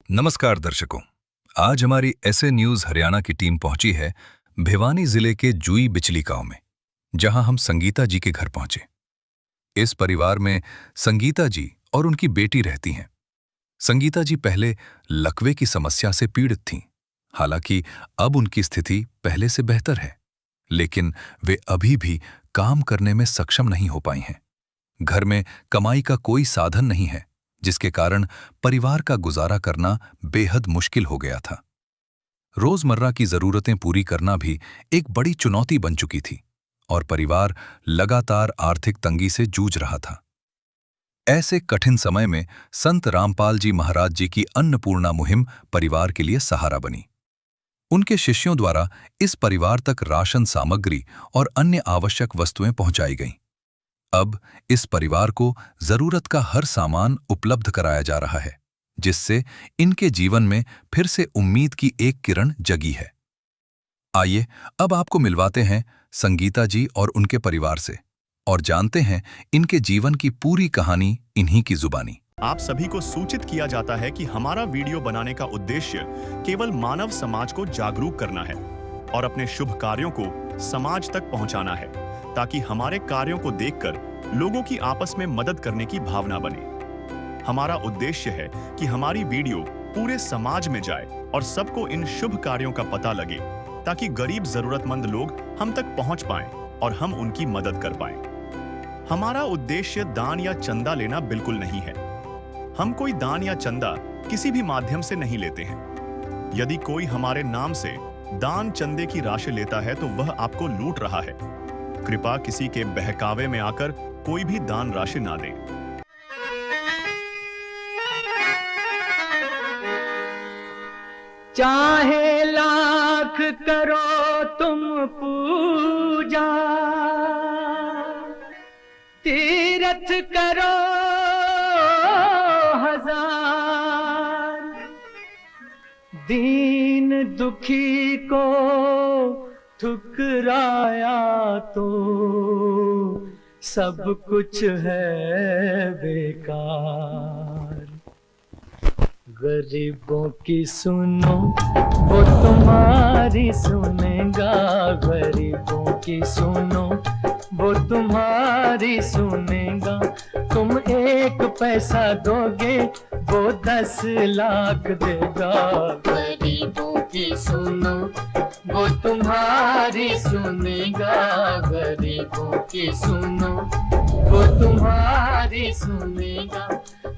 नमस्कार दर्शकों। आज हमारी ऐसे न्यूज हरियाणा की टीम पहुंची है भिवानी जिले के जुई बिचली गांव में, जहां हम संगीता जी के घर पहुंचे। इस परिवार में संगीता जी और उनकी बेटी रहती हैं। संगीता जी पहले लकवे की समस्या से पीड़ित थीं। हालांकि अब उनकी स्थिति पहले से बेहतर है, लेकिन वे अभी भी काम करने में सक्षम नहीं हो पाई हैं। घर में कमाई का कोई साधन नहीं है, जिसके कारण परिवार का गुजारा करना बेहद मुश्किल हो गया था। रोजमर्रा की जरूरतें पूरी करना भी एक बड़ी चुनौती बन चुकी थी और परिवार लगातार आर्थिक तंगी से जूझ रहा था। ऐसे कठिन समय में संत रामपाल जी महाराज जी की अन्नपूर्णा मुहिम परिवार के लिए सहारा बनी। उनके शिष्यों द्वारा इस परिवार तक राशन सामग्री और अन्य आवश्यक वस्तुएं पहुंचाई गईं। अब इस परिवार को जरूरत का हर सामान उपलब्ध कराया जा रहा है, जिससे इनके जीवन में फिर से उम्मीद की एक किरण जगी है। आइए अब आपको मिलवाते हैं संगीता जी और उनके परिवार से और जानते हैं इनके जीवन की पूरी कहानी इन्हीं की जुबानी। आप सभी को सूचित किया जाता है कि हमारा वीडियो बनाने का उद्देश्य केवल मानव समाज को जागरूक करना है और अपने शुभ कार्यों को समाज तक पहुंचाना है, ताकि हमारे कार्यों को देखकर लोगों की आपस में मदद करने की भावना बने। हमारा उद्देश्य है कि हमारी वीडियो पूरे समाज में जाए और सबको इन शुभ कार्यों का पता लगे, ताकि गरीब जरूरतमंद लोग हम तक पहुंच पाएं और हम उनकी मदद कर पाएं। हमारा उद्देश्य दान या चंदा लेना बिल्कुल नहीं है। हम कोई दान या चंदा किसी भी माध्यम से नहीं लेते हैं। यदि कोई हमारे नाम से दान चंदे की राशि लेता है तो वह आपको लूट रहा है। कृपया किसी के बहकावे में आकर कोई भी दान राशि ना दें। चाहे लाख करो तुम पूजा, तीरथ करो हजार, दीन दुखी को ठुकराया तो सब कुछ है बेकार। गरीबों की सुनो वो तुम्हारी सुनेगा, गरीबों की सुनो वो तुम्हारी सुनेगा। तुम एक पैसा दोगे वो 10 लाख देगा। गरीबों की सुनो वो तुम्हारी सुनेगा, गरीबों की सुनो वो तुम्हारी सुनेगा।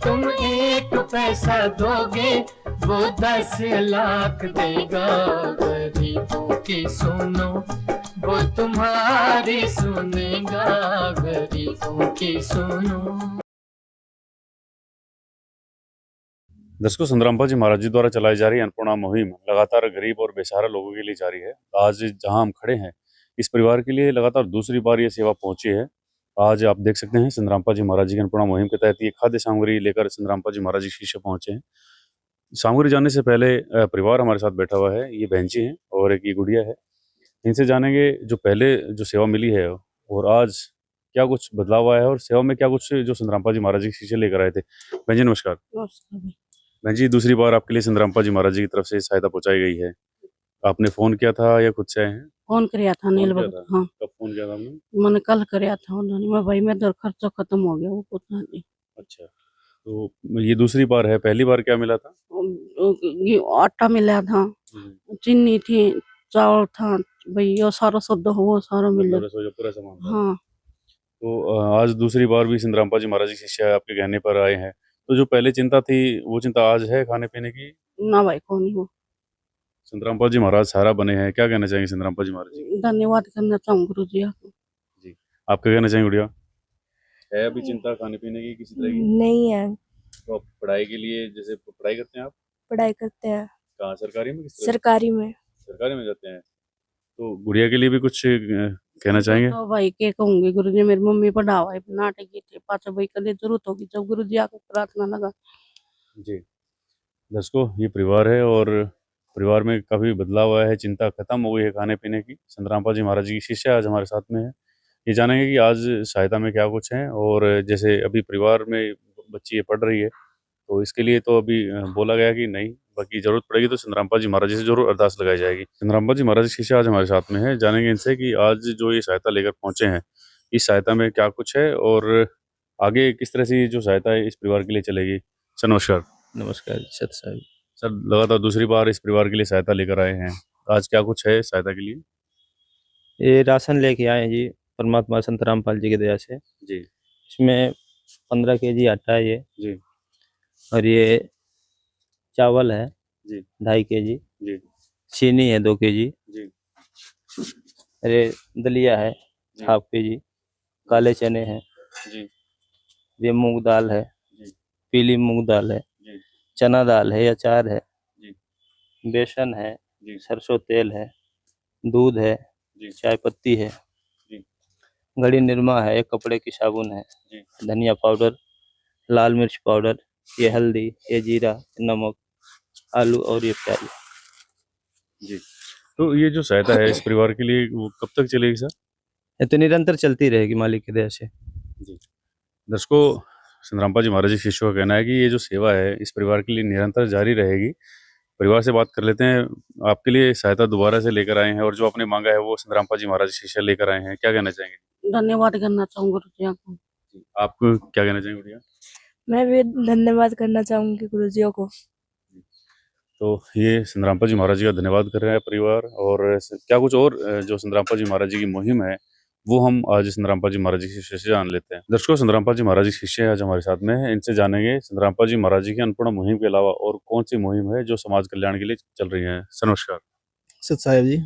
तुम एक पैसा दोगे वो 10 लाख देगा। गरीबों की सुनो वो तुम्हारी सुनेगा, गरीबों की सुनो। दर्शकों, संत रामपाल जी महाराज जी द्वारा चलाई जा रही अन्नपूर्णा मुहिम लगातार गरीब और बेसहारा लोगों के लिए जारी है। आज जहां हम खड़े हैं, इस परिवार के लिए लगातार दूसरी बार ये सेवा पहुंची है। आज आप देख सकते हैं संत रामपाल जी महाराज जी की अन्नपूर्णा मुहिम के तहत ये खाद्य सामग्री लेकर संत रामपाल जी महाराज जी शिष्य पहुंचे हैं। सामग्री जानने से पहले परिवार हमारे साथ बैठा हुआ है। ये बहन जी हैं और एक ये गुड़िया है। इनसे जानेंगे जो पहले जो सेवा मिली है और आज क्या कुछ बदलाव आया है और सेवा में क्या कुछ जो संत रामपाल जी महाराज जी शिष्य लेकर आए थे। बहन जी नमस्कार। बहन जी, दूसरी बार आपके लिए संत रामपाल जी महाराज जी की तरफ से सहायता पहुंचाई गई है। आपने फोन किया था या खुद से आए हैं? फोन किया था नील भगत। हाँ, कब फोन किया था आपने? मैंने कल किया था उन्होंने। मैं भाई में दर खर्चा खत्म हो गया वो उतना नहीं। अच्छा, तो ये दूसरी बार है। पहली बार क्या मिला था? ये आटा मिला था, चीनी थी, चावल था, भाई ये सारा शुद्ध हो सारा मिला। पूरा सामान था। हाँ, तो आज दूसरी बार भी संत रामपाल जी महाराज जी शिष्य आपके कहने पर आए हैं। तो जो पहले चिंता थी वो चिंता आज है खाने पीने की? ना भाई को नहीं हो। संत रामपाल जी महाराज सहारा बने हैं, क्या कहना चाहेंगे संत रामपाल जी महाराज जी? धन्यवाद करना चाहूँ गुरु जी आपको। जी, आप क्या कहना चाहेंगे गुड़िया? है अभी चिंता खाने पीने की किसी तरह की? नहीं है। तो आप पढ़ाई के लिए, जैसे पढ़ाई करते हैं आप? पढ़ाई करते हैं। कहाँ, सरकारी में? किस तरह? सरकारी में। सरकारी में जाते हैं। तो गुड़िया के लिए भी कुछ कहना चाहेंगे? तो भाई क्या कहूँगी गुरु जी, मेरी मम्मी पढ़ावा है नाटक की थे पाचा भाई कल जरूरत होगी जब गुरु जी आकर प्रार्थना लगा। जी दर्शकों, ये परिवार है और परिवार में काफ़ी बदलाव आया है। चिंता खत्म हो गई है खाने पीने की। संत रामपाल जी महाराज जी की शिष्य आज हमारे साथ में है। ये जानेंगे कि आज सहायता में क्या कुछ है। और जैसे अभी परिवार में बच्ची ये पढ़ रही है, तो इसके लिए तो अभी बोला गया कि नहीं, बाकी जरूरत पड़ेगी तो चंद्राम्पा जी महाराज जी से जरूर अरदास लगाई जाएगी। चंद्राम्पा जी महाराज शिष्य आज हमारे साथ में है, जानेंगे इनसे कि आज जो ये सहायता लेकर पहुंचे हैं, इस सहायता में क्या कुछ है और आगे किस तरह से ये जो सहायता है इस परिवार के लिए चलेगी। सर नमस्कार। नमस्कार सत साहब। सर लगातार दूसरी बार इस परिवार के लिए सहायता लेकर आए हैं, आज क्या कुछ है सहायता के लिए? ये राशन लेके आए हैं जी, परमात्मा संत रामपाल जी की दया से जी इसमें 15 केजी आटा है ये जी और ये चावल है जी 2.5 केजी, जी चीनी है 2 केजी, जी अरे दलिया है जी। 1/2 केजी, काले चने हैं जी ये, मूंग दाल है जी पीली मूंग दाल है जी चना दाल है, अचार है जी बेसन है, जी सरसों तेल है, दूध है, जी चाय पत्ती है, जी घड़ी निरमा है, एक कपड़े की साबुन है, जी धनिया पाउडर, लाल मिर्च पाउडर, ये हल्दी, ये जीरा, नमक, आलू और ये प्याज। जी। तो ये जो सहायता है इस परिवार के लिए वो कब तक चलेगी सर? ये तो निरंतर चलती रहेगी मालिक की दया से। दर्शकों, चंद्राम्पा जी महाराज जी शिष्यों का कहना है कि ये जो सेवा है इस परिवार के लिए निरंतर जारी रहेगी। परिवार से बात कर लेते हैं, आपके लिए सहायता दोबारा से लेकर आए हैं और जो आपने मांगा है वो चंद्राम्पा जी महाराज शिष्य लेकर आए हैं, क्या कहना चाहेंगे? धन्यवाद करना चाहूंगा गुरुजियों को। आप क्या कहना चाहेंगे भैया? मैं भी धन्यवाद करना चाहूंगी गुरुजियों को। तो ये चंद्राम्पा जी महाराज जी का धन्यवाद कर रहे हैं परिवार। और क्या कुछ और जो चंद्राम्पा जी महाराज जी की मुहिम है वो हम आज चंद्राम्पा जी महाराज जी के शिष्य से जान लेते हैं। दर्शकों, चंद्राम्पा जी महाराज जी शिष्य आज हमारे साथ में है, इनसे जानेंगे चंद्राम्पा जी महाराज जी की अन्नपूर्णा मुहिम के अलावा और कौन सी मुहिम है जो समाज कल्याण के लिए चल रही है। सर नमस्कार। सत साहेब जी।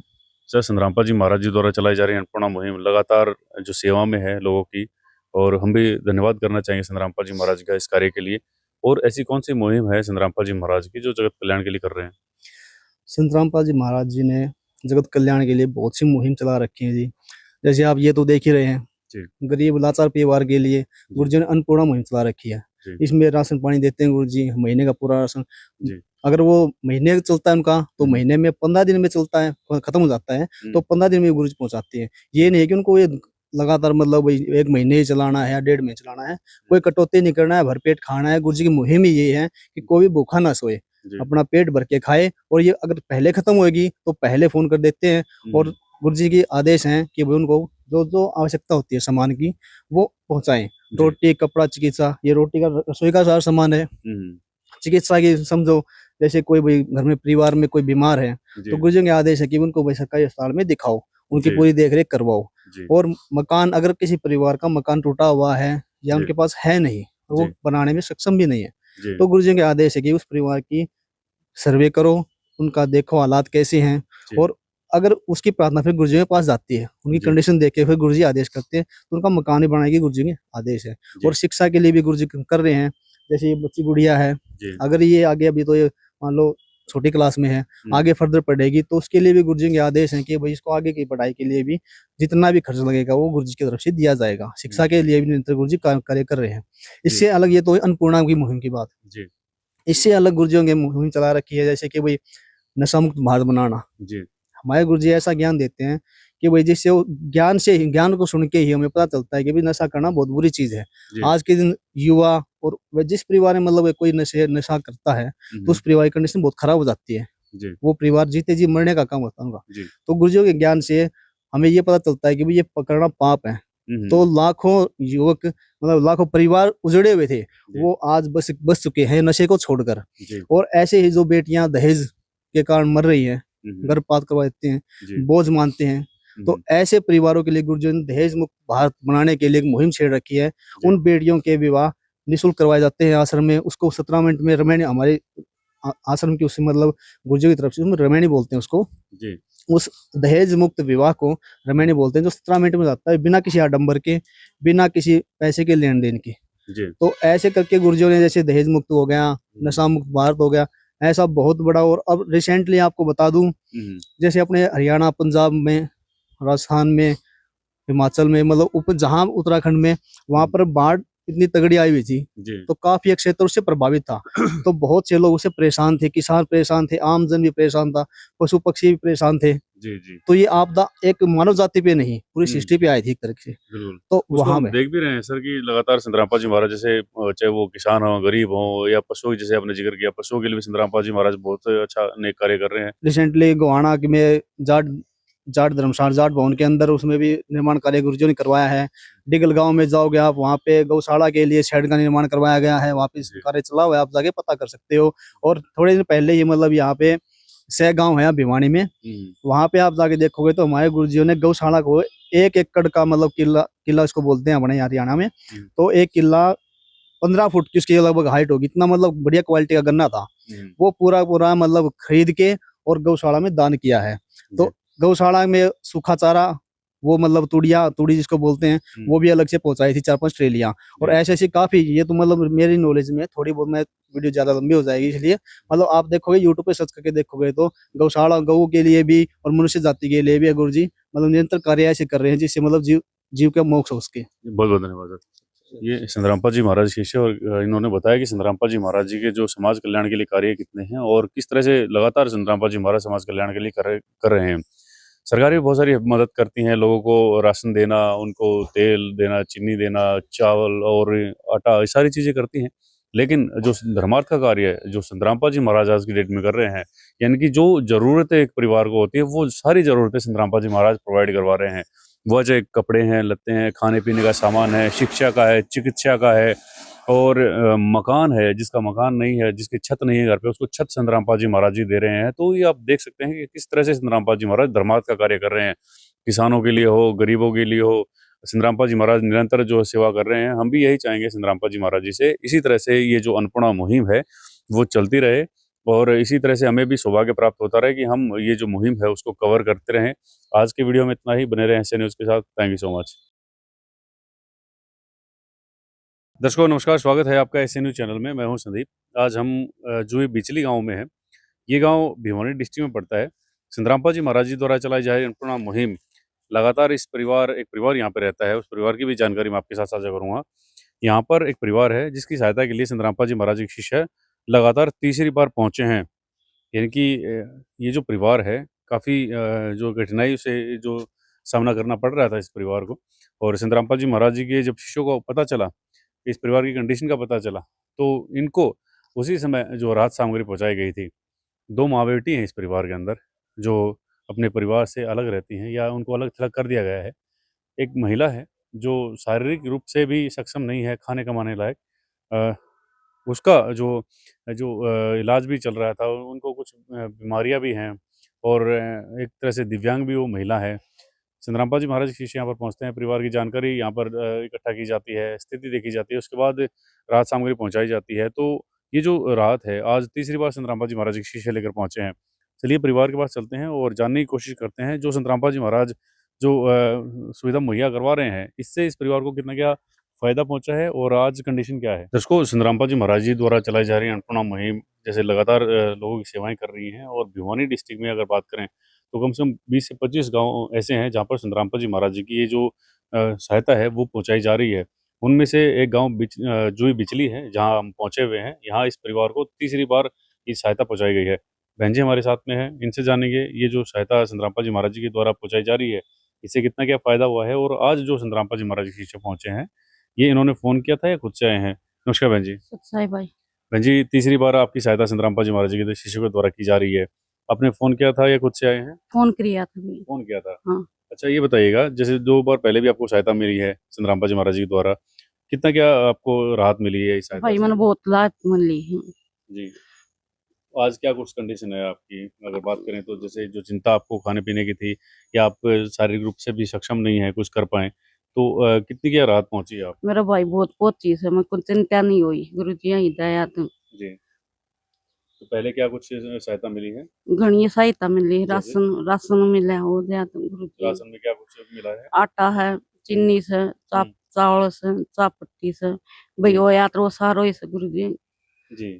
सर, चंद्राम्पा जी महाराज जी द्वारा चलाई जा रही अन्नपूर्णा मुहिम लगातार जो सेवा में है लोगों की, और हम भी धन्यवाद करना चाहेंगे चंद्राम्पा जी महाराज का इस कार्य के लिए। और ऐसी कौन सी मुहिम है चंद्राम्पा जी महाराज की जो जगत कल्याण के लिए कर रहे हैं? संत रामपाल जी महाराज जी ने जगत कल्याण के लिए बहुत सी मुहिम चला रखी है जी। जैसे आप ये तो देख ही रहे हैं, गरीब लाचार परिवार के लिए गुरु जी ने अन्नपूर्णा मुहिम चला रखी है। इसमें राशन पानी देते हैं गुरु जी, महीने का पूरा राशन। अगर वो महीने चलता है उनका तो महीने में 15 दिन में चलता है, खत्म हो जाता है तो 15 दिन में गुरु जी पहुंचाते हैं। ये नहीं है कि उनको ये लगातार मतलब एक महीने ही चलाना है या 1.5 महीने चलाना है, कोई कटौती नहीं करना है, भरपेट खाना है। गुरु जी की मुहिम ही ये है कि कोई भी भूखा ना सोए, अपना पेट भर के खाए। और ये अगर पहले खत्म होगी तो पहले फोन कर देते हैं और गुरु जी की आदेश है कि भाई उनको जो जो आवश्यकता होती है सामान की वो पहुंचाएं। रोटी, कपड़ा, चिकित्सा, ये रोटी का रसोई का सारा सामान है। चिकित्सा की समझो, जैसे कोई भाई घर में परिवार में कोई बीमार है तो गुरु जी के आदेश है कि उनको भाई सरकारी अस्पताल में दिखाओ, उनकी पूरी देखरेख करवाओ। और मकान, अगर किसी परिवार का मकान टूटा हुआ है या उनके पास है नहीं, वो बनाने में सक्षम भी नहीं है, तो गुरु जी के आदेश है कि उस परिवार की सर्वे करो, उनका देखो हालात कैसे हैं। और अगर उसकी प्रार्थना फिर गुरु जी के पास जाती है, उनकी कंडीशन देख के फिर गुरु जी आदेश करते हैं तो उनका मकान भी बनाने की गुरु जी के आदेश है। और शिक्षा के लिए भी गुरु जी कर रहे हैं। जैसे ये बच्ची गुड़िया है, अगर ये आगे, अभी तो ये मान लो छोटी क्लास में है, आगे फर्दर पढ़ेगी तो उसके लिए भी गुरु जी के आदेश है कि भाई इसको आगे की पढ़ाई के लिए भी जितना भी खर्च लगेगा वो गुरु जी की तरफ से दिया जाएगा। शिक्षा के लिए भी निरंतर गुरु जी कार्य कर रहे हैं। इससे अलग ये तो अन्नपूर्णा की मुहिम की बात। इससे अलग गुरु जी की मुहिम चला रखी है, जैसे कि भाई नशा मुक्त भारत बनाना। हमारे गुरु जी ऐसा ज्ञान देते हैं कि भाई जिससे ज्ञान को सुन के ही हमें पता चलता है कि भाई नशा करना बहुत बुरी चीज है। आज के दिन युवा और जिस परिवार में मतलब कोई नशा करता है तो उस परिवार की कंडीशन बहुत खराब हो जाती है। वो परिवार जीते जी मरने का काम होता है उनका। तो गुरुजियों के ज्ञान से हमें ये पता चलता है कि भाई ये पकड़ना पाप है। तो लाखों युवक, मतलब लाखों परिवार उजड़े हुए थे, वो आज बस चुके हैं नशे को छोड़कर। और ऐसे ही जो बेटियां दहेज के कारण मर रही हैं, गर्भपात करवा देते हैं, बोझ मानते हैं, तो ऐसे परिवारों के लिए गुरु जी ने दहेज मुक्त भारत बनाने के लिए एक मुहिम छेड़ रखी है। उन बेटियों के विवाह निःशुल्क करवाए जाते हैं आश्रम में। उसको 17 मिनट में रमैनी, हमारे आश्रम की उससे मतलब गुरु जी की तरफ से रमैनी बोलते हैं उसको। उस दहेज मुक्त विवाह को रमैनी बोलते हैं, जो 17 मिनट में जाता है बिना किसी आडंबर के, बिना किसी पैसे के लेन देन की। तो ऐसे करके गुरु जी ने, जैसे दहेज मुक्त हो गया, नशा मुक्त भारत हो गया, ऐसा बहुत बड़ा। और अब रिसेंटली आपको बता दूं, जैसे अपने हरियाणा, पंजाब में, राजस्थान में, हिमाचल में, मतलब जहां उत्तराखंड में, वहां पर बाढ़ इतनी तगड़ी आई हुई थी तो काफी क्षेत्र उससे प्रभावित था। तो बहुत से लोग उससे परेशान थे, किसान परेशान थे, आमजन भी परेशान था, पशु पक्षी भी परेशान थे। जी जी तो ये आपदा एक मानव जाति पे नहीं पूरी सृष्टि पे आई थी एक तरह से। बिल्कुल। तो उसको वहां हम में देख भी रहे हैं सर कि लगातार संतरामपा जी महाराज जैसे चाहे वो किसान हो, गरीब हो या पशु, जैसे आपने जिक्र किया, पशुओं के लिए भी संतरामपा जी महाराज बहुत अच्छा नेक कार्य कर रहे हैं। रिसेंटली गोहाना में जाट जाट धर्मशाला जाट भवन के अंदर उसमें भी निर्माण कार्य गुरुजियों ने करवाया है। डिगल गांव में जाओगे आप, वहाँ पे गौशाला के लिए शेड का निर्माण करवाया गया है, वहाँ पे जी। कार्य चला हुआ है, आप जाके पता कर सकते हो। और थोड़े दिन पहले ही मतलब यहाँ पे सह गांव है भिवानी में, वहाँ पे आप जाके देखोगे तो हमारे गुरुजियों ने गौशाला को 1 एकड़ का मतलब किला इसको बोलते हैं अपने हरियाणा में, तो 1 किला 15 फुट की उसकी लगभग हाइट होगी, इतना मतलब बढ़िया क्वालिटी का गन्ना था। वो पूरा पूरा मतलब खरीद के और गौशाला में दान किया है। तो गौशाला में सूखा चारा, वो मतलब तूड़ी जिसको बोलते हैं, वो भी अलग से पहुंचाई थी 4-5 ट्रेलियां। और ऐसे ऐसी काफी, ये तो मतलब मेरी नॉलेज में थोड़ी बहुत, मैं वीडियो ज्यादा लंबी हो जाएगी इसलिए मतलब आप देखोगे यूट्यूब पे सर्च करके देखोगे तो गौशाला गऊ के लिए भी और मनुष्य जाति के लिए भी गुरुजी मतलब निरंतर कार्य ऐसे कर रहे हैं जिससे मतलब जीव का मोक्ष हो सके। बहुत बहुत धन्यवाद सर। ये संतरामपा जी महाराज शिष्य, और इन्होंने बताया कि संतरामपा जी महाराज जी के जो समाज कल्याण के लिए कार्य कितने हैं और किस तरह से लगातार संतरामपा जी महाराज समाज कल्याण के लिए कर रहे हैं। सरकारें भी बहुत सारी मदद करती हैं, लोगों को राशन देना, उनको तेल देना, चीनी देना, चावल और आटा, ये सारी चीज़ें करती हैं। लेकिन जो धर्मार्थ का कार्य है, जो संतरामपा जी महाराज आज की डेट में कर रहे हैं, यानी कि जो ज़रूरतें एक परिवार को होती है, वो सारी ज़रूरतें संतरामपा जी महाराज प्रोवाइड करवा रहे हैं। वह चाहे कपड़े हैं, लत्ते हैं, खाने पीने का सामान है, शिक्षा का है, चिकित्सा का है, और मकान है, जिसका मकान नहीं है, जिसकी छत नहीं है घर पे, उसको छत संतरामपा जी महाराज जी दे रहे हैं। तो ये आप देख सकते हैं कि किस तरह से संतरामपा जी महाराज धर्मार्थ का कार्य कर रहे हैं। किसानों के लिए हो, गरीबों के लिए हो, संतरामपा जी महाराज निरंतर जो सेवा कर रहे हैं। हम भी यही चाहेंगे संतरामपा जी महाराज जी से, इसी तरह से ये जो अन्नपूर्णा मुहिम है वो चलती रहे, और इसी तरह से हमें भी सौभाग्य प्राप्त होता रहे कि हम ये जो मुहिम है उसको कवर करते रहें। आज के वीडियो में इतना ही, बने रहें ऐसे न्यूज़ के साथ। Thank you so much. दर्शकों नमस्कार, स्वागत है आपका एस न्यूज़ चैनल में। मैं हूं संदीप। आज हम जुई बिचली गांव में हैं। ये गांव भिवानी डिस्ट्रिक्ट में पड़ता है। संतरामपा जी महाराज जी द्वारा चलाई जा रही अन्नपूर्णा मुहिम, लगातार एक परिवार यहाँ पे रहता है, उस परिवार की भी जानकारी मैं आपके साथ साझा करूँगा। यहाँ पर एक परिवार है जिसकी सहायता के लिए संतरामपा जी महाराज जी के शिष्य लगातार तीसरी बार पहुँचे हैं। यानी कि ये जो परिवार है काफ़ी जो कठिनाई से जो सामना करना पड़ रहा था इस परिवार को, और संतरामपा जी महाराज जी के जब शिष्यों को पता चला, इस परिवार की कंडीशन का पता चला, तो इनको उसी समय जो राहत सामग्री पहुंचाई गई थी। 2 माँ बेटी हैं इस परिवार के अंदर जो अपने परिवार से अलग रहती हैं या उनको अलग थलग कर दिया गया है। एक महिला है जो शारीरिक रूप से भी सक्षम नहीं है खाने कमाने लायक। अ, उसका जो जो इलाज भी चल रहा था, उनको कुछ बीमारियां भी हैं, और एक तरह से दिव्यांग भी वो महिला है। संतरामपा जी महाराज के शिष्य यहाँ पर पहुँचते हैं, परिवार की जानकारी यहाँ पर इकट्ठा की जाती है, स्थिति देखी जाती है, उसके बाद राहत सामग्री पहुँचाई जाती है। तो ये जो राहत है, आज तीसरी बार संतरामपा जी महाराज के शिष्य लेकर पहुँचे हैं। चलिए परिवार के पास चलते हैं और जानने की कोशिश करते हैं, जो संतरामपा जी महाराज जो सुविधा मुहैया करवा रहे हैं, इससे इस परिवार को कितना क्या फ़ायदा पहुँचा है और आज कंडीशन क्या है। दर्शकों संतरामपा जी महाराज जी द्वारा चलाई जा रही अन्नपूर्णा मुहिम जैसे लगातार लोगों की सेवाएँ कर रही हैं, और भिवानी डिस्ट्रिक्ट में अगर बात करें तो कम से कम 20 से 25 गाँव ऐसे हैं जहाँ पर संतरामपा जी महाराज जी की ये जो सहायता है वो पहुँचाई जा रही है। उनमें से एक गाँव जुई बिचली है जहाँ हम पहुँचे हुए हैं। यहाँ इस परिवार को तीसरी बार ये सहायता पहुँचाई गई है। बहन जी हमारे साथ में हैं, इनसे जानेंगे ये जो सहायता संतरामपा जी महाराज जी के द्वारा पहुँचाई जा रही है, इससे कितना क्या फ़ायदा हुआ है, और आज जो संतरामपा जी महाराज के शिष्य पहुँचे हैं, ये इन्होंने फ़ोन किया था या खुद से आए हैं? नमस्कार बहन जी। सच्चाई भाई। बहन जी तीसरी बार आपकी सहायता संतरामपा जी महाराज जी के शिष्यों के द्वारा की जा रही है। आपने फ़ोन किया था या खुद से आए हैं? फोन किया था भी। फ़ोन किया था। हाँ। अच्छा ये बताइएगा, जैसे 2 बार पहले भी आपको सहायता मिली है संतरामपा जी महाराज जी के द्वारा, कितना क्या आपको राहत मिली है इस सहायता भाई से? मैंने बहुत लात मिली है। जी। आज क्या कुछ कंडीशन है आपकी? अगर बात करें तो जैसे जो चिंता आपको खाने-पीने की थी, या आप शारीरिक रूप से भी सक्षम नहीं है कुछ कर पाएँ, तो कितनी क्या राहत पहुँची है आपको? मेरा भाई बहुत बहुत चीज है, मैं कुछ चिंता नहीं हुई, गुरु जी ही दया तो जी। तो पहले क्या कुछ सहायता मिली है? घनी सहायता मिली। जैसे? राशन मिला हो गया तो गुरु जी। राशन में क्या कुछ मिला है? आटा है, चीनी से, चावल से, चापत्ती से, भाई जी। वो यात्रा सारो से गुरु जी। जी।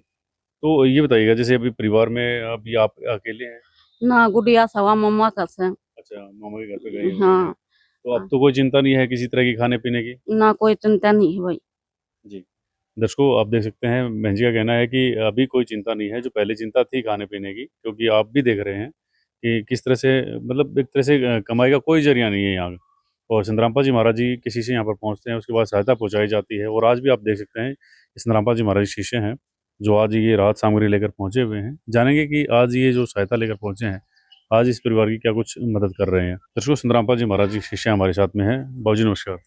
तो ये बताइएगा, जैसे अभी परिवार में अभी आप अकेले हैं? ना गुड़िया सवा मम्मा का से। अच्छा, मामा के घर पे गए हुए हैं। हाँ। तो अब तो कोई चिंता नहीं है किसी तरह की खाने-पीने की? ना कोई चिंता नहीं है भाई। जी। दर्शकों आप देख सकते हैं, बहन जी का कहना है कि अभी कोई चिंता नहीं है, जो पहले चिंता थी खाने-पीने की, क्योंकि आप भी देख रहे हैं कि किस तरह से मतलब एक तरह से कमाई का कोई जरिया नहीं है यहाँ। और संतरामपा जी महाराज जी किसी से यहाँ पर पहुँचते हैं, उसके बाद सहायता पहुँचाई जाती है। और आज भी आप देख सकते हैं संतरामपा जी महाराज शिष्य हैं जो आज ये राहत सामग्री लेकर पहुँचे हुए हैं। जानेंगे कि आज ये जो सहायता लेकर पहुँचे हैं, आज इस परिवार की क्या कुछ मदद कर रहे हैं। दर्शकों, संतरामपा जी महाराज जी शिष्य हमारे साथ में हैं। बाबूजी नमस्कार।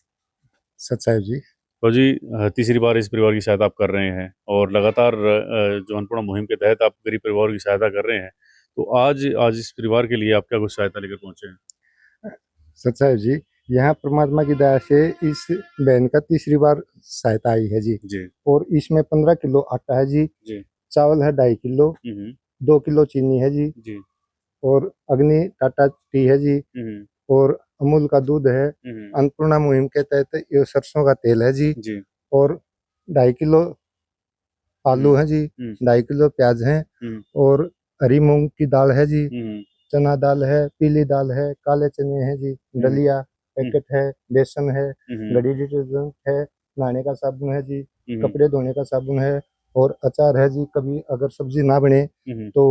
सच साहिब जी। बाबूजी, तीसरी बार इस परिवार की सहायता आप कर रहे हैं और लगातार जो अन्नपूर्णा मुहिम के तहत आप गरीब परिवारों की सहायता कर रहे हैं, तो आज इस परिवार के लिए आप क्या कुछ सहायता लेकर पहुँचे हैं? सच साहिब जी, यहाँ परमात्मा की दया से इस बहन का तीसरी बार सहायता आई है जी। जी और इसमें 15 किलो आटा है जी, जी। चावल है 2.5 किलो, 2 किलो चीनी है जी, जी। और अग्नि टाटा टी है जी, और अमूल का दूध है। अन्नपूर्णा मुहिम के तहत ये सरसों का तेल है जी, जी। और 2.5 किलो आलू है जी, 2.5 किलो प्याज है, और हरी मूंग की दाल है जी, चना दाल है, पीली दाल है, काले चने हैं जी, दलिया पैकेट है, बेसन है, घड़ी डिटर्जेंट है, नहाने का साबुन है जी, कपड़े धोने का साबुन है, और अचार है जी। कभी अगर सब्जी ना बने तो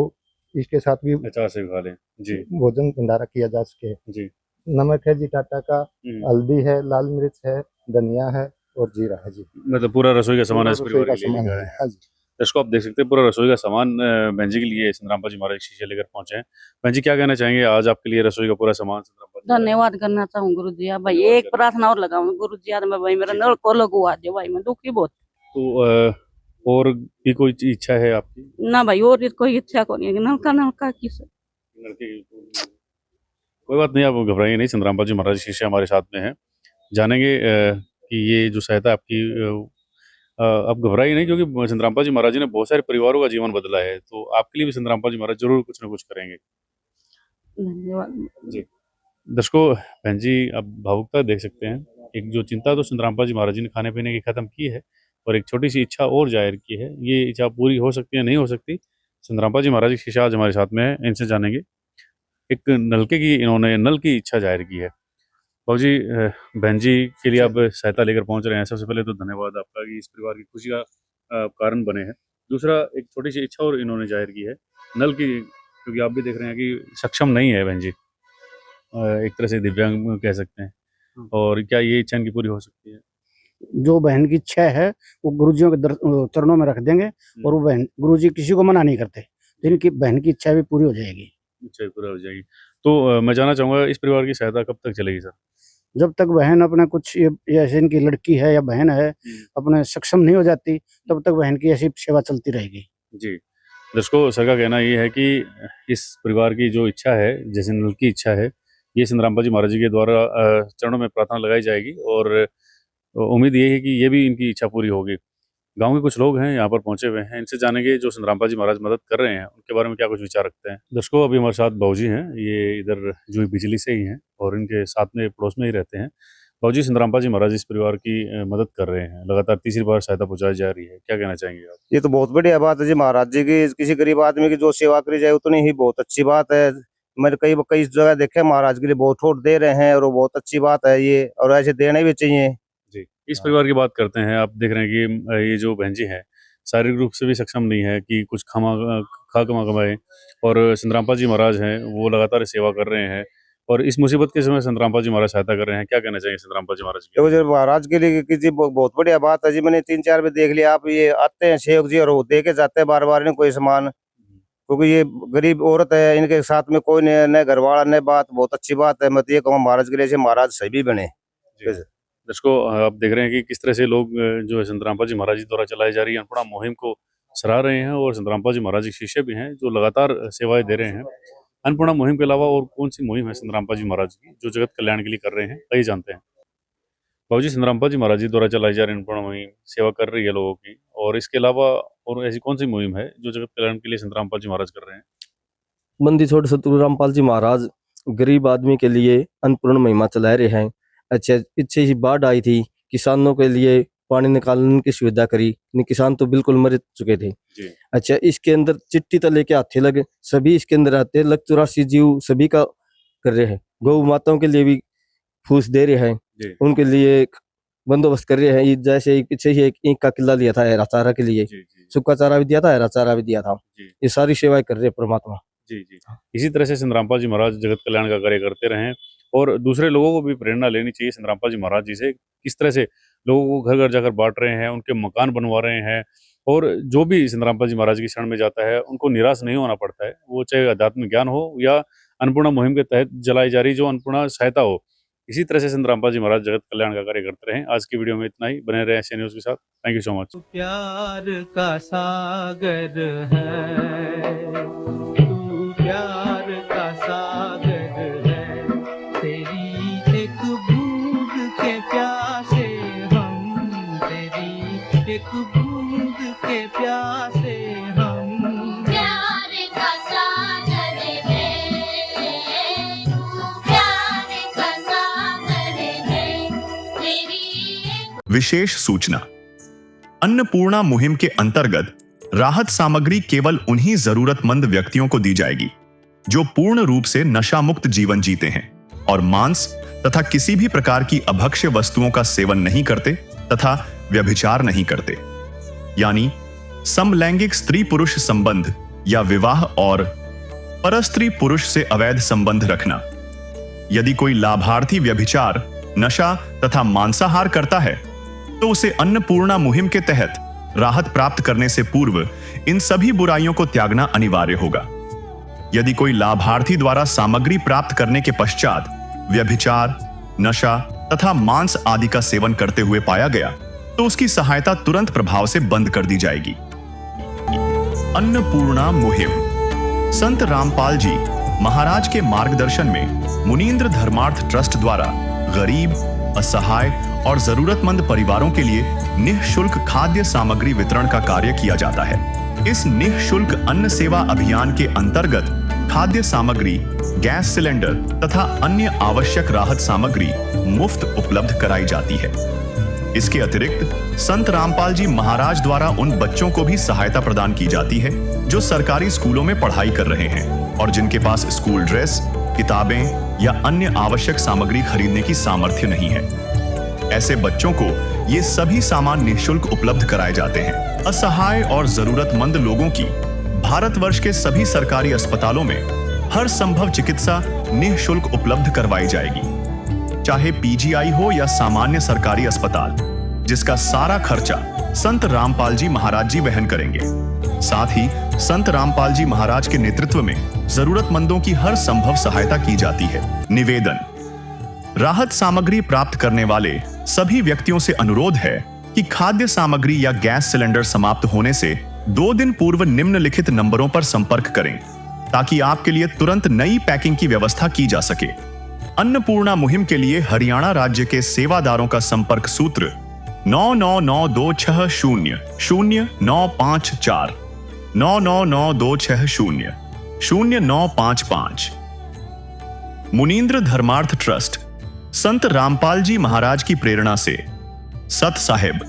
इसके साथ भी अचार से खा लें जी, भोजन भंडारा किया जा सके जी। नमक है जी टाटा का, हल्दी है, लाल मिर्च है, धनिया है, और जीरा है जी। मतलब पूरा रसोई का सामान इस रसोई परिवार का के लिए सामान लेकर है। आए हैं। हाँ जी। दर्शकों, आप देख सकते हैं पूरा रसोई का सामान बहन जी के लिए संतरामपा जी महाराज शीशे लेकर पहुंचे हैं। बहन जी, क्या कहना चाहेंगे? आज आपके लिए रसोई का पूरा सामान संतरामपा जी धन्यवाद करना चाहूँ गुरु जी। भाई एक प्रार्थना और लगाऊं गुरु जी, मैं भाई मेरा नल को लगवा दे भाई, मैं दुखी बहुत। तो और भी कोई इच्छा है आपकी? ना भाई और कोई इच्छा को नहीं है, नलका किस कोई बात नहीं, आप घबराइए नहीं। संतरामपा जी महाराज शीशे हमारे साथ में हैं, जानेंगे कि ये जो सहायता आपकी आप घबराइए नहीं, क्योंकि संतरामपा जी महाराज जी ने बहुत सारे परिवारों का जीवन बदला है, तो आपके लिए भी संतरामपा जी महाराज जरूर कुछ ना कुछ करेंगे। धन्यवाद जी। दर्शकों, बहन जी आप भावुकता देख सकते हैं। एक जो चिंता तो संतरामपा जी महाराज जी ने खाने पीने की खत्म की है, और एक छोटी सी इच्छा और जाहिर की है। ये इच्छा पूरी हो सकती है, नहीं हो सकती। संतरामपा जी महाराज की शिष्य आज हमारे साथ में है, इनसे जानेंगे। एक नलके की इन्होंने नल की इच्छा जाहिर की है। बाबूजी, बहन जी के लिए आप सहायता लेकर पहुंच रहे हैं। सबसे पहले तो धन्यवाद आपका कि इस परिवार की खुशी का कारण बने हैं। दूसरा, एक छोटी सी इच्छा और इन्होंने जाहिर की है नल की, क्योंकि आप भी देख रहे हैं कि सक्षम नहीं है बहन जी, एक तरह से दिव्यांग कह सकते हैं। और क्या ये इच्छा इनकी पूरी हो सकती है? जो बहन की इच्छा है वो गुरुजियों के चरणों में रख देंगे, और वो बहन गुरुजी किसी को मना नहीं करते, तो इनकी बहन की इच्छा भी पूरी हो जाएगी। इच्छा पूरी हो जाएगी। तो मैं जानना चाहूँगा, इस परिवार की सहायता कब तक चलेगी सर? जब तक बहन अपना कुछ ये ऐसे इनकी लड़की है या बहन है अपने सक्षम नहीं हो जाती, तब तक बहन की ऐसी सेवा चलती रहेगी जी। दर्शकों, सर का कहना ये है कि इस परिवार की जो इच्छा है, जैसे नल की इच्छा है, ये संतरामपा जी महाराज जी के द्वारा चरणों में प्रार्थना लगाई जाएगी, और उम्मीद ये है कि ये भी इनकी इच्छा पूरी होगी। गांव के कुछ लोग हैं यहाँ पर पहुंचे हुए हैं, इनसे जानेंगे जो संतरामपा जी महाराज मदद कर रहे हैं उनके बारे में क्या कुछ विचार रखते हैं। दर्शकों, अभी हमारे साथ बाबूजी हैं, ये इधर जुई बिजली से ही हैं और इनके साथ में पड़ोस में ही रहते हैं। बाबूजी, संतरामपा जी महाराज इस परिवार की मदद कर रहे हैं, लगातार तीसरी बार सहायता पहुंचाई जा रही है, क्या कहना चाहेंगे आप? ये तो बहुत बढ़िया बात है जी, महाराज जी की किसी गरीब आदमी की जो सेवा करी जाए उतनी ही बहुत अच्छी बात है। मैंने कई जगह देखे महाराज के लिए बहुत छोट दे रहे हैं, और वो बहुत अच्छी बात है ये, और ऐसे देने भी चाहिए जी। इस परिवार की बात करते हैं। आप देख रहे हैं कि ये जो बहन जी है शारीरिक रूप से भी सक्षम नहीं है कि कुछ खा कमाए, और संतरामपा जी महाराज हैं वो लगातार सेवा कर रहे हैं, और इस मुसीबत के समय संतरामपा जी महाराज सहायता कर रहे हैं। क्या कहना चाहिए संतरामपा जी महाराज की? तो महाराज के लिए जी बहुत बढ़िया बात है जी। मैंने 3-4 में देख लिया, आप ये आते हैं सेवक जी और वो दे के जाते हैं बार बार इन्हें कोई सामान, क्योंकि ये गरीब औरत है, इनके साथ में कोई न घर वाला न बात, बहुत अच्छी बात है। मैं तो ये कहूँ महाराज के लिए महाराज सही बने। दर्शकों, आप देख रहे हैं कि किस तरह से लोग जो है संतरामपा जी महाराज जी द्वारा चलाई जा रही अन्नपूर्णा मुहिम को सराह रहे हैं, और संतरामपा जी महाराज के शिष्य भी हैं जो लगातार सेवाएं दे रहे हैं। अन्नपूर्णा मुहिम के अलावा और कौन सी मुहिम है संतरामपा जी महाराज की जो जगत कल्याण के लिए कर रहे हैं, आइए जानते हैं। बाबूजी, संतरामपा जी महाराज जी द्वारा चलाई जा रही अन्नपूर्णा मुहिम सेवा कर रही है लोगों की, और इसके अलावा और ऐसी कौन सी मुहिम है जो जगत कल्याण के लिए संतरामपा जी महाराज कर रहे हैं? मंदिर छोड़ सतगुरु रामपाल जी महाराज गरीब आदमी के लिए अन्नपूर्णा महिमा चला रहे हैं। अच्छा, पीछे ही बाढ़ आई थी, किसानों के लिए पानी निकालने की सुविधा करी, किसान तो बिल्कुल मर चुके थे जी। अच्छा, इसके अंदर चिट्ठी तो लेके आते लगे, सभी इसके अंदर आते लग 84 जीव सभी का कर रहे हैं। गौ माताओं के लिए भी फूस दे रहे हैं, उनके लिए एक बंदोबस्त कर रहे हैं। जैसे पीछे ही एक ईंट का किला लिया था हरा चारा के लिए, सूखा चारा भी दिया था, हरा चारा भी दिया था। ये सारी सेवाएं कर रहे हैं परमात्मा। जी जी। इसी तरह से संत रामपाल जी महाराज जगत कल्याण का कार्य करते रहें और दूसरे लोगों को भी प्रेरणा लेनी चाहिए संत रामपाल जी महाराज जी से, किस तरह से लोगों को घर घर जाकर बांट रहे हैं, उनके मकान बनवा रहे हैं और जो भी संत रामपाल जी महाराज की शरण में जाता है उनको निराश नहीं होना पड़ता है, वो चाहे आध्यात्मिक ज्ञान हो या अन्नपूर्णा मुहिम के तहत जलाई जा रही जो अन्नपूर्णा सहायता हो। इसी तरह से संत रामपाल जी महाराज जगत कल्याण का कार्य करते रहें। आज की वीडियो में इतना ही, बने रहे एशिया न्यूज़ के साथ। Thank you so much. प्यार का सागर है, तू प्यार का सागर है, तेरी एक बूंद के प्यासे हम, तेरी एक बूंद के प्यासे हम। प्यार का सागर है, तू प्यार का सागर है, तेरी। विशेष सूचना, अन्नपूर्णा मुहिम के अंतर्गत राहत सामग्री केवल उन्हीं जरूरतमंद व्यक्तियों को दी जाएगी जो पूर्ण रूप से नशा मुक्त जीवन जीते हैं और मांस तथा किसी भी प्रकार की अभक्ष्य वस्तुओं का सेवन नहीं करते तथा व्यभिचार नहीं करते, यानी समलैंगिक स्त्री पुरुष संबंध या विवाह और परस्त्री पुरुष से अवैध संबंध रखना। यदि कोई लाभार्थी व्यभिचार, नशा तथा मांसाहार करता है तो उसे अन्नपूर्णा मुहिम के तहत राहत प्राप्त करने से पूर्व इन सभी बुराइयों को त्यागना अनिवार्य होगा। यदि कोई लाभार्थी द्वारा सामग्री प्राप्त करने के पश्चात व्यभिचार, नशा तथा मांस आदि का सेवन करते हुए पाया गया तो उसकी सहायता तुरंत प्रभाव से बंद कर दी जाएगी। अन्नपूर्णा मुहिम संत रामपाल जी महाराज के मार्गदर्शन में मुनींद्र धर्मार्थ ट्रस्ट द्वारा गरीब, असहाय और जरूरतमंद परिवारों के लिए निःशुल्क खाद्य सामग्री वितरण का कार्य किया जाता है। इस निःशुल्क अन्न सेवा अभियान के अंतर्गत खाद्य सामग्री, गैस सिलेंडर तथा अन्य आवश्यक राहत सामग्री मुफ्त उपलब्ध कराई जाती है। इसके अतिरिक्त संत रामपाल जी महाराज द्वारा उन बच्चों को भी सहायता प्रदान की जाती है जो सरकारी स्कूलों में पढ़ाई कर रहे हैं और जिनके पास स्कूल ड्रेस, किताबें या अन्य आवश्यक सामग्री खरीदने की सामर्थ्य नहीं है। ऐसे बच्चों को ये सभी सामान निःशुल्क उपलब्ध कराए जाते हैं। असहाय और जरूरतमंद लोगों की भारतवर्ष के सभी सरकारी अस्पतालों में हर संभव चिकित्सा निःशुल्क उपलब्ध करवाई जाएगी, चाहे पीजीआई हो या सामान्य सरकारी अस्पताल, जिसका सारा खर्चा संत रामपाल जी महाराज जी वहन करेंगे। साथ ही संत रामपाल जी महाराज के नेतृत्व में जरूरतमंदों की हर संभव सहायता की जाती है। निवेदन, राहत सामग्री प्राप्त करने वाले सभी व्यक्तियों से अनुरोध है कि खाद्य सामग्री या गैस सिलेंडर समाप्त होने से 2 दिन पूर्व निम्नलिखित नंबरों पर संपर्क करें ताकि आपके लिए तुरंत नई पैकिंग की व्यवस्था की जा सके। अन्नपूर्णा मुहिम के लिए हरियाणा राज्य के सेवादारों का संपर्क सूत्र 999260 0954 999260 0955। मुनींद्र धर्मार्थ ट्रस्ट संत रामपाल जी महाराज की प्रेरणा से सत साहिब